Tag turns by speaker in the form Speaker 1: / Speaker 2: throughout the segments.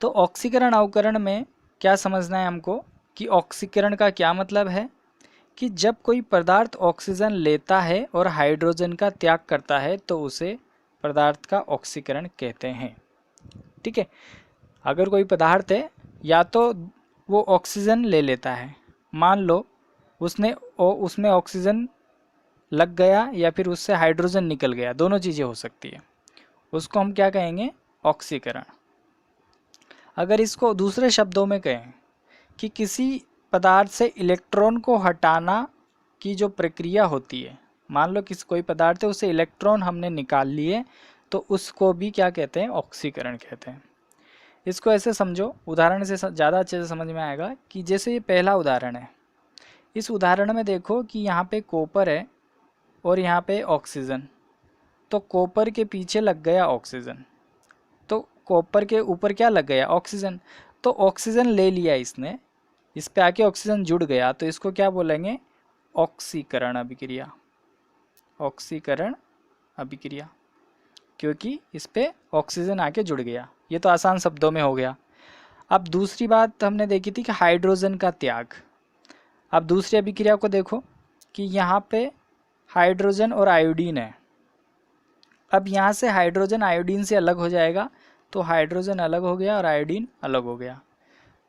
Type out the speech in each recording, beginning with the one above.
Speaker 1: तो ऑक्सीकरण अवकरण में क्या समझना है हमको कि ऑक्सीकरण का क्या मतलब है कि जब कोई पदार्थ ऑक्सीजन लेता है और हाइड्रोजन का त्याग करता है तो उसे पदार्थ का ऑक्सीकरण कहते हैं। ठीक है, अगर कोई पदार्थ है या तो वो ऑक्सीजन ले लेता है, मान लो उसमें ऑक्सीजन लग गया या फिर उससे हाइड्रोजन निकल गया, दोनों चीज़ें हो सकती है, उसको हम क्या कहेंगे, ऑक्सीकरण। अगर इसको दूसरे शब्दों में कहें कि किसी पदार्थ से इलेक्ट्रॉन को हटाना की जो प्रक्रिया होती है, मान लो किसी कोई पदार्थ है उससे इलेक्ट्रॉन हमने निकाल लिए, तो उसको भी क्या कहते हैं, ऑक्सीकरण कहते हैं। इसको ऐसे समझो, उदाहरण से ज़्यादा अच्छे से समझ में आएगा कि जैसे ये पहला उदाहरण है, इस उदाहरण में देखो कि यहाँ पे कॉपर है और यहाँ पे ऑक्सीजन, तो कॉपर के पीछे लग गया ऑक्सीजन, तो कॉपर के ऊपर क्या लग गया, ऑक्सीजन। तो ऑक्सीजन ले लिया इसने, इस पे आके ऑक्सीजन जुड़ गया, तो इसको क्या बोलेंगे, ऑक्सीकरण अभिक्रिया। ऑक्सीकरण अभिक्रिया, क्योंकि इस पे ऑक्सीजन आके जुड़ गया। ये तो आसान शब्दों में हो गया। अब दूसरी बात हमने देखी थी कि हाइड्रोजन का त्याग। अब दूसरी अभिक्रिया को देखो कि यहाँ पे हाइड्रोजन और आयोडीन है। अब यहाँ से हाइड्रोजन आयोडीन से अलग हो जाएगा, तो हाइड्रोजन अलग हो गया और आयोडीन अलग हो गया,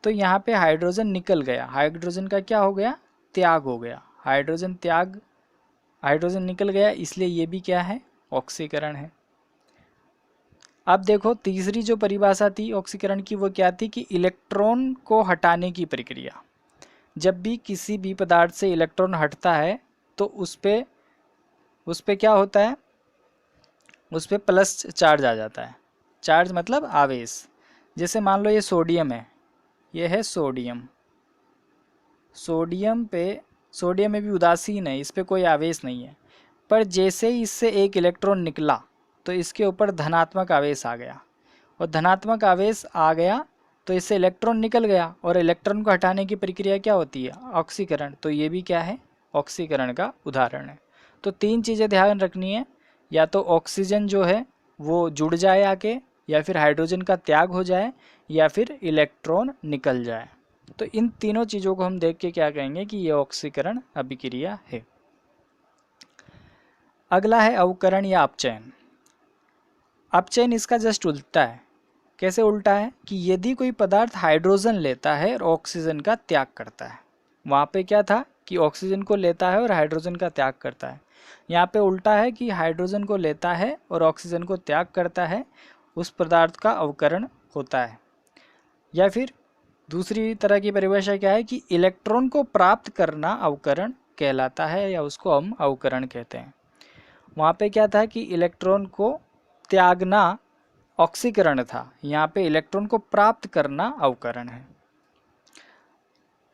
Speaker 1: तो यहाँ पे हाइड्रोजन निकल गया, हाइड्रोजन का क्या हो गया, त्याग हो गया। हाइड्रोजन निकल गया, इसलिए ये भी क्या है, ऑक्सीकरण है। अब देखो तीसरी जो परिभाषा थी ऑक्सीकरण की, वो क्या थी कि इलेक्ट्रॉन को हटाने की प्रक्रिया। जब भी किसी भी पदार्थ से इलेक्ट्रॉन हटता है तो उस पे क्या होता है, उस पे प्लस चार्ज आ जाता है। चार्ज मतलब आवेश। जैसे मान लो ये सोडियम है, ये है सोडियम। सोडियम में भी उदासीन है, इस पे कोई आवेश नहीं है, पर जैसे ही इससे एक इलेक्ट्रॉन निकला तो इसके ऊपर धनात्मक आवेश आ गया, और धनात्मक आवेश आ गया तो इससे इलेक्ट्रॉन निकल गया, और इलेक्ट्रॉन को हटाने की प्रक्रिया क्या होती है, ऑक्सीकरण। तो ये भी क्या है, ऑक्सीकरण का उदाहरण है। तो तीन चीज़ें ध्यान रखनी है, या तो ऑक्सीजन जो है वो जुड़ जाए आके, या फिर हाइड्रोजन का त्याग हो जाए, या फिर इलेक्ट्रॉन निकल जाए। तो इन तीनों चीज़ों को हम देख के क्या कहेंगे कि ये ऑक्सीकरण अभिक्रिया है। अगला है अवकरण या अपचयन। अपचयन इसका जस्ट उल्टा है। कैसे उल्टा है कि यदि कोई पदार्थ हाइड्रोजन लेता है और ऑक्सीजन का त्याग करता है, वहाँ पे क्या था कि ऑक्सीजन को लेता है और हाइड्रोजन का त्याग करता है। यहाँ पे उल्टा है कि हाइड्रोजन को लेता है और ऑक्सीजन को त्याग करता है, उस पदार्थ का अवकरण होता है। या फिर दूसरी तरह की परिभाषा क्या है कि इलेक्ट्रॉन को प्राप्त करना अवकरण कहलाता है, या उसको हम अवकरण कहते हैं। वहाँ पे क्या था कि इलेक्ट्रॉन को त्यागना ऑक्सीकरण था, यहाँ पे इलेक्ट्रॉन को प्राप्त करना अवकरण है।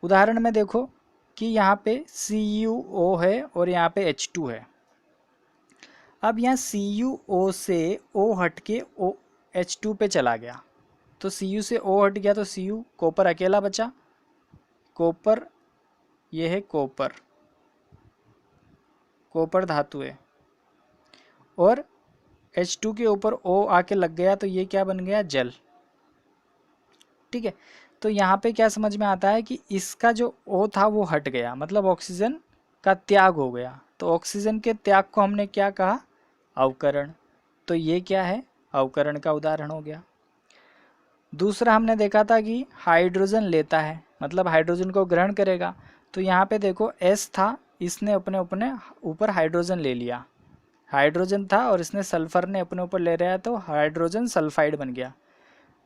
Speaker 1: उदाहरण में देखो कि यहाँ पे CuO है और यहाँ पे H2 है। अब यहाँ CuO से O हट के H2 पे चला गया, तो Cu से O हट गया तो Cu, कॉपर अकेला बचा, कॉपर, ये है कॉपर, कॉपर धातु है, और H2 के ऊपर O आके लग गया तो ये क्या बन गया, जल। ठीक है, तो यहाँ पे क्या समझ में आता है कि इसका जो O था वो हट गया, मतलब ऑक्सीजन का त्याग हो गया, तो ऑक्सीजन के त्याग को हमने क्या कहा, अवकरण। तो ये क्या है, अवकरण का उदाहरण हो गया। दूसरा हमने देखा था कि हाइड्रोजन लेता है, मतलब हाइड्रोजन को ग्रहण करेगा, तो यहाँ पे देखो S था, इसने अपने ऊपर हाइड्रोजन ले लिया, हाइड्रोजन था और इसने सल्फर ने अपने ऊपर ले रहा है, तो हाइड्रोजन सल्फाइड बन गया।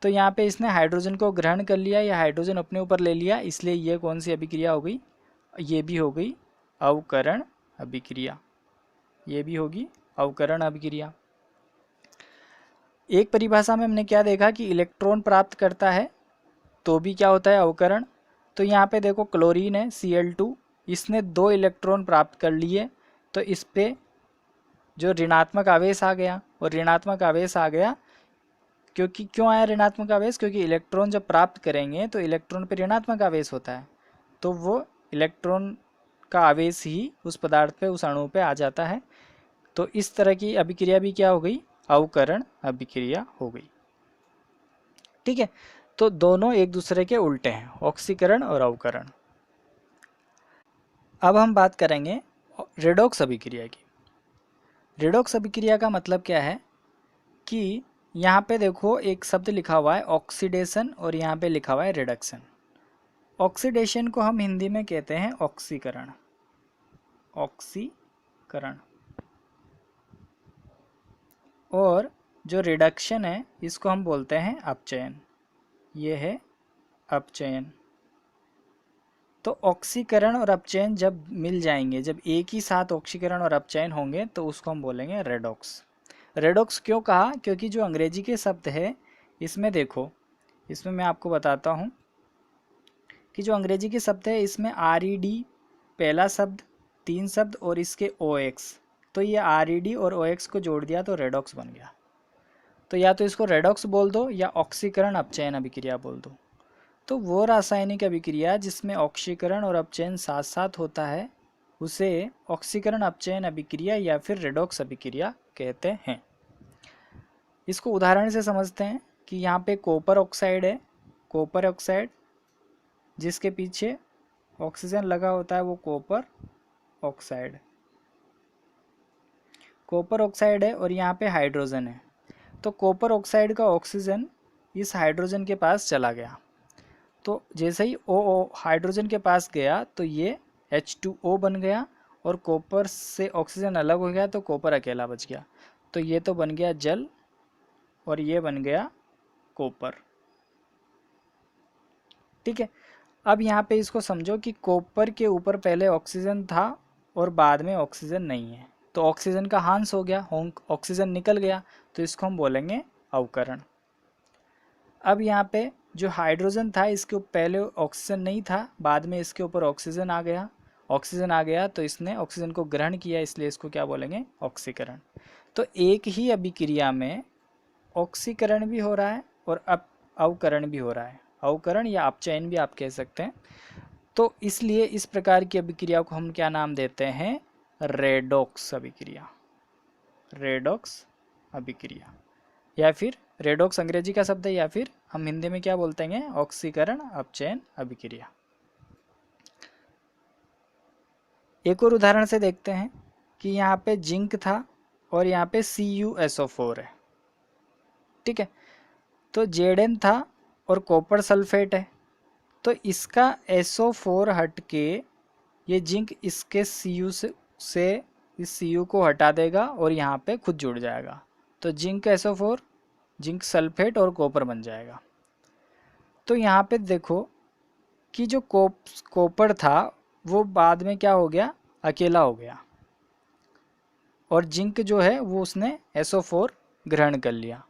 Speaker 1: तो यहाँ पे इसने हाइड्रोजन को ग्रहण कर लिया या हाइड्रोजन अपने ऊपर ले लिया, इसलिए ये कौन सी अभिक्रिया हो गई, ये भी हो गई अवकरण अभिक्रिया, ये भी होगी अवकरण अभिक्रिया। एक परिभाषा में हमने क्या देखा कि इलेक्ट्रॉन प्राप्त करता है तो भी क्या होता है, अवकरण। तो यहाँ पे देखो क्लोरीन है Cl2, इसने 2 इलेक्ट्रॉन प्राप्त कर लिए, तो इस पे जो ऋणात्मक आवेश आ गया, और ऋणात्मक आवेश आ गया क्योंकि क्यों आया ऋणात्मक आवेश, क्योंकि इलेक्ट्रॉन जब प्राप्त करेंगे तो इलेक्ट्रॉन पे ऋणात्मक आवेश होता है, तो वो इलेक्ट्रॉन का आवेश ही उस पदार्थ पे, उस अणु पे आ जाता है। तो इस तरह की अभिक्रिया भी क्या हो गई, अवकरण अभिक्रिया हो गई। ठीक है, तो दोनों एक दूसरे के उल्टे हैं, ऑक्सीकरण और अवकरण। अब हम बात करेंगे रेडॉक्स अभिक्रिया की। रेडॉक्स अभिक्रिया का मतलब क्या है कि यहाँ पे देखो एक शब्द लिखा हुआ है ऑक्सीडेशन और यहाँ पे लिखा हुआ है रिडक्शन। ऑक्सीडेशन को हम हिंदी में कहते हैं ऑक्सीकरण, ऑक्सीकरण। और जो रिडक्शन है इसको हम बोलते हैं अपचयन, ये है अपचयन। तो ऑक्सीकरण और अपचयन जब मिल जाएंगे, जब एक ही साथ ऑक्सीकरण और अपचयन होंगे तो उसको हम बोलेंगे रेडॉक्स। रेडॉक्स क्यों कहा? क्योंकि जो अंग्रेजी के शब्द है इसमें देखो, इसमें मैं आपको बताता हूँ कि जो अंग्रेजी के शब्द है इसमें RED पहला शब्द, 3 शब्द और इसके OX, तो ये RED और OX को जोड़ दिया तो रेडॉक्स बन गया। तो या तो इसको रेडॉक्स बोल दो या ऑक्सीकरण अपचयन अभिक्रिया बोल दो। तो वो रासायनिक अभिक्रिया जिसमें ऑक्सीकरण और अपचयन साथ साथ होता है उसे ऑक्सीकरण अपचयन अभिक्रिया या फिर रेडॉक्स अभिक्रिया कहते हैं। इसको उदाहरण से समझते हैं कि यहाँ पे कॉपर ऑक्साइड है, कॉपर ऑक्साइड जिसके पीछे ऑक्सीजन लगा होता है वो कॉपर ऑक्साइड, कॉपर ऑक्साइड है और यहाँ पे हाइड्रोजन है। तो कॉपर ऑक्साइड का ऑक्सीजन इस हाइड्रोजन के पास चला गया, तो जैसे ही ओ हाइड्रोजन के पास गया तो ये H2O बन गया और कॉपर से ऑक्सीजन अलग हो गया तो कॉपर अकेला बच गया। तो ये तो बन गया जल और ये बन गया कॉपर। ठीक है, अब यहाँ पे इसको समझो कि कॉपर के ऊपर पहले ऑक्सीजन था और बाद में ऑक्सीजन नहीं है, तो ऑक्सीजन का ह्रास हो गया, ऑक्सीजन निकल गया, तो इसको हम बोलेंगे अवकरण। अब यहाँ पे जो हाइड्रोजन था इसके ऊपर पहले ऑक्सीजन नहीं था, बाद में इसके ऊपर ऑक्सीजन आ गया, ऑक्सीजन आ गया तो इसने ऑक्सीजन को ग्रहण किया, इसलिए इसको क्या बोलेंगे? ऑक्सीकरण। तो एक ही अभिक्रिया में ऑक्सीकरण भी हो रहा है और अवकरण भी हो रहा है, अवकरण या अपचयन भी आप कह सकते हैं। तो इसलिए इस प्रकार की अभिक्रिया को हम क्या नाम देते हैं? रेडॉक्स अभिक्रिया, रेडॉक्स अभिक्रिया। या फिर रेडॉक्स अंग्रेजी का शब्द है या फिर हम हिंदी में क्या बोलते हैं? ऑक्सीकरण अपचयन अभिक्रिया। एक और उदाहरण से देखते हैं कि यहाँ पे जिंक था और यहाँ पे CuSO4 है। ठीक है, तो Zn था और कॉपर सल्फेट है, तो इसका SO4 हट के ये जिंक इसके Cu से इस Cu को हटा देगा और यहाँ पे खुद जुड़ जाएगा, तो जिंक SO4 जिंक सल्फेट और कॉपर बन जाएगा। तो यहाँ पे देखो कि जो कॉपर था वो बाद में क्या हो गया? अकेला हो गया, और जिंक जो है वो उसने SO4 ग्रहण कर लिया।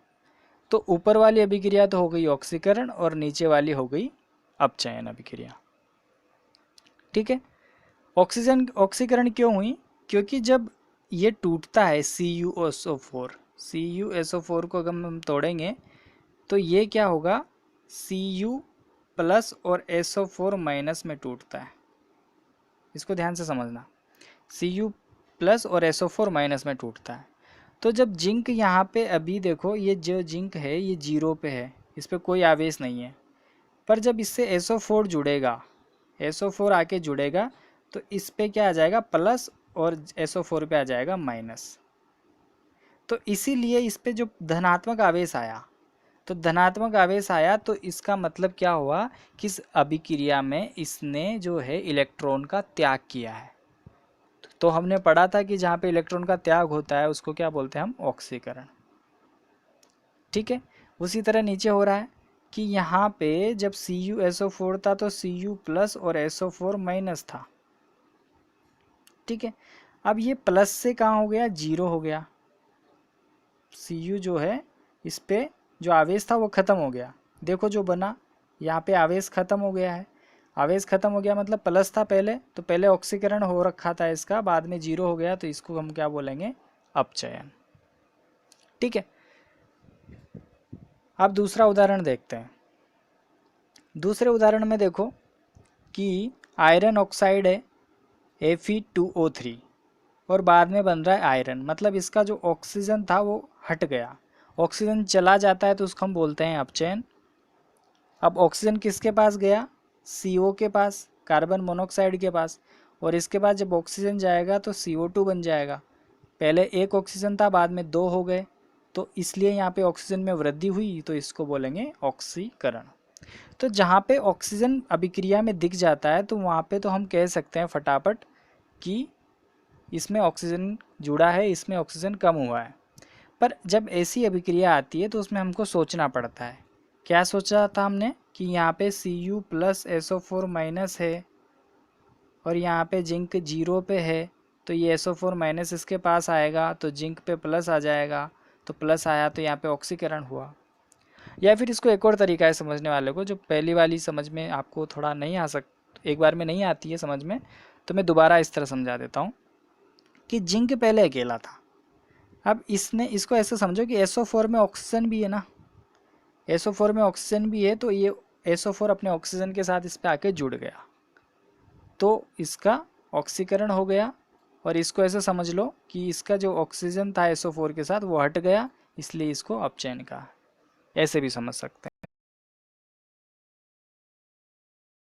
Speaker 1: तो ऊपर वाली अभिक्रिया तो हो गई ऑक्सीकरण और नीचे वाली हो गई अपचयन अभिक्रिया। ठीक है, ऑक्सीकरण क्यों हुई? क्योंकि जब ये टूटता है CuSO4 को अगर हम तोड़ेंगे तो ये क्या होगा? Cu प्लस और SO4 माइनस में टूटता है, इसको ध्यान से समझना। Cu प्लस और SO4 माइनस में टूटता है। तो जब जिंक यहाँ पे अभी देखो ये जो जिंक है ये 0 पे है, इस पर कोई आवेश नहीं है, पर जब इससे SO4 जुड़ेगा, SO4 आके जुड़ेगा तो इस पे क्या आ जाएगा? प्लस, और SO4 पे आ जाएगा माइनस। तो इसीलिए इस पे जो धनात्मक आवेश आया, तो धनात्मक आवेश आया तो इसका मतलब क्या हुआ कि इस अभिक्रिया में इसने जो है इलेक्ट्रॉन का त्याग किया है। तो हमने पढ़ा था कि जहाँ पे इलेक्ट्रॉन का त्याग होता है उसको क्या बोलते हैं हम? ऑक्सीकरण। ठीक है, उसी तरह नीचे हो रहा है कि यहाँ पे जब CuSO4 था तो Cu प्लस और SO4 माइनस था। ठीक है, अब ये प्लस से कहाँ हो गया? 0 हो गया। Cu जो है इस पे जो आवेश था वो ख़त्म हो गया। देखो जो बना, यहाँ पे आवेश ख़त्म हो गया है, आवेश ख़त्म हो गया मतलब प्लस था पहले, तो पहले ऑक्सीकरण हो रखा था इसका, बाद में 0 हो गया, तो इसको हम क्या बोलेंगे? अपचयन। ठीक है, अब दूसरा उदाहरण देखते हैं। दूसरे उदाहरण में देखो कि आयरन ऑक्साइड है Fe2O3 और बाद में बन रहा है आयरन, मतलब इसका जो ऑक्सीजन था वो हट गया, ऑक्सीजन चला जाता है तो उसको हम बोलते हैं अपचयन। अब ऑक्सीजन किसके पास गया, CO के पास, कार्बन मोनोऑक्साइड के पास, और इसके बाद जब ऑक्सीजन जाएगा तो CO2 बन जाएगा। पहले एक ऑक्सीजन था, बाद में 2 हो गए, तो इसलिए यहाँ पे ऑक्सीजन में वृद्धि हुई, तो इसको बोलेंगे ऑक्सीकरण। तो जहाँ पे ऑक्सीजन अभिक्रिया में दिख जाता है तो वहाँ पे तो हम कह सकते हैं फटाफट कि इसमें ऑक्सीजन जुड़ा है, इसमें ऑक्सीजन कम हुआ है। पर जब ऐसी अभिक्रिया आती है तो उसमें हमको सोचना पड़ता है। क्या सोचा था हमने कि यहाँ पे Cu प्लस SO4 माइनस है और यहाँ पे जिंक 0 पे है, तो ये SO4 माइनस इसके पास आएगा तो जिंक पे प्लस आ जाएगा, तो प्लस आया तो यहाँ पे ऑक्सीकरण हुआ। या फिर इसको एक और तरीका है समझने वाले को, जो पहली वाली समझ में आपको थोड़ा नहीं आ एक बार में नहीं आती है समझ में, तो मैं दोबारा इस तरह समझा देता हूँ कि जिंक पहले अकेला था। अब इसको ऐसे समझो कि SO4 में ऑक्सीजन भी है ना, SO4 में ऑक्सीजन भी है, तो ये SO4 अपने ऑक्सीजन के साथ इस पर आके जुड़ गया, तो इसका ऑक्सीकरण हो गया। और इसको ऐसे समझ लो कि इसका जो ऑक्सीजन था SO4 के साथ वो हट गया, इसलिए इसको अपचयन कहा। ऐसे भी समझ सकते हैं।